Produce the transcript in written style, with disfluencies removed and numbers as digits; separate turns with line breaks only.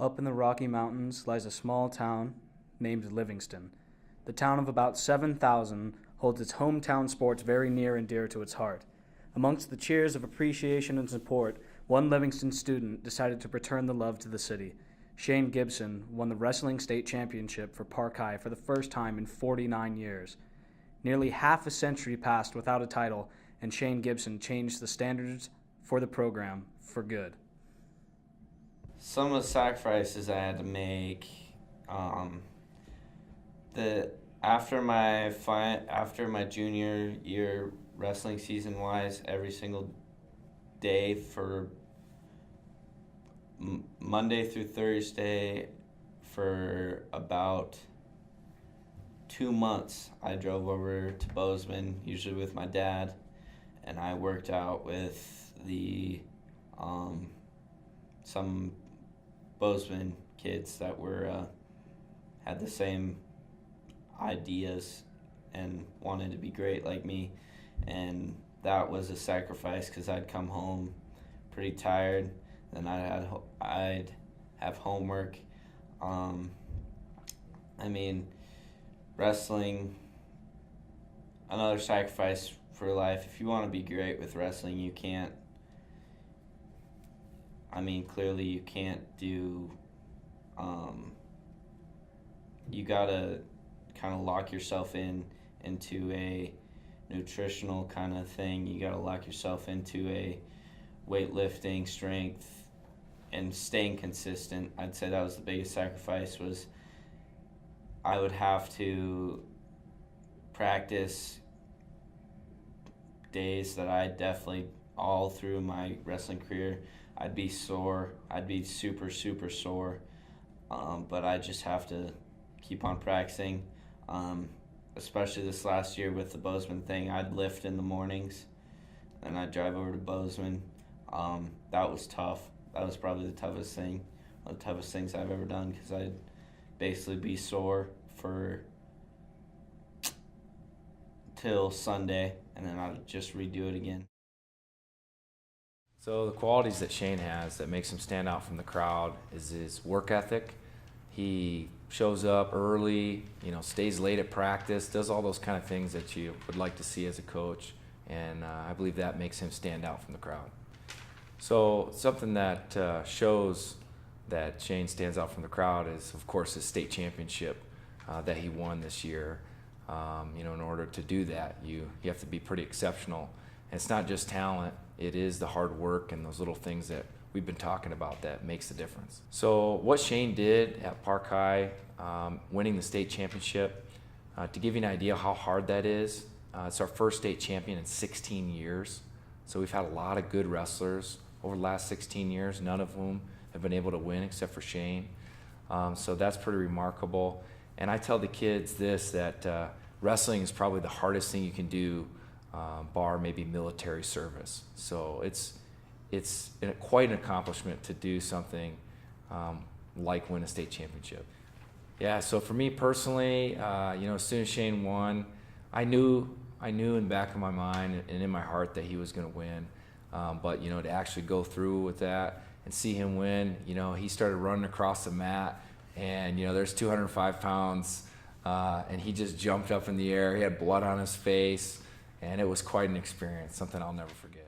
Up in the Rocky Mountains lies a small town named Livingston. The town of about 7,000 holds its hometown sports very near and dear to its heart. Amongst the cheers of appreciation and support, one Livingston student decided to return the love to the city. Shane Gibson won the wrestling state championship for Park High for the first time in 49 years. Nearly half a century passed without a title, and Shane Gibson changed the standards for the program for good.
Some of the sacrifices I had to make, after my junior year wrestling season wise, every single day for Monday through Thursday for about 2 months, I drove over to Bozeman, usually with my dad, and I worked out with some Bozeman kids that had the same ideas and wanted to be great like me, and that was a sacrifice because I'd come home pretty tired, then I'd have homework. Wrestling, another sacrifice for life. If you want to be great with wrestling, you can't. Clearly you can't do. You gotta kind of lock yourself into a nutritional kind of thing. You gotta lock yourself into a weightlifting, strength, and staying consistent. I'd say that was the biggest sacrifice. Was I would have to practice days that I definitely, all through my wrestling career, I'd be sore. I'd be super, super sore. But I just have to keep on practicing. Especially this last year with the Bozeman thing, I'd lift in the mornings, and I'd drive over to Bozeman. That was tough. That was probably the toughest thing, one of the toughest things I've ever done, because I'd basically be sore till Sunday, and then I'd just redo it again.
So the qualities that Shane has that makes him stand out from the crowd is his work ethic. He shows up early, stays late at practice, does all those kind of things that you would like to see as a coach, and I believe that makes him stand out from the crowd. So something that shows that Shane stands out from the crowd is, of course, his state championship that he won this year. In order to do that, you have to be pretty exceptional. And it's not just talent, it is the hard work and those little things that we've been talking about that makes the difference. So what Shane did at Park High, winning the state championship, to give you an idea how hard that is, it's our first state champion in 16 years. So we've had a lot of good wrestlers over the last 16 years, none of whom have been able to win except for Shane. So that's pretty remarkable. And I tell the kids this, that wrestling is probably the hardest thing you can do, bar maybe military service. So it's quite an accomplishment to do something like win a state championship. Yeah, so for me personally, as soon as Shane won, I knew in the back of my mind and in my heart that he was going to win. But to actually go through with that and see him win, he started running across the mat, and there's 205 pounds, and he just jumped up in the air. He had blood on his face, and it was quite an experience, something I'll never forget.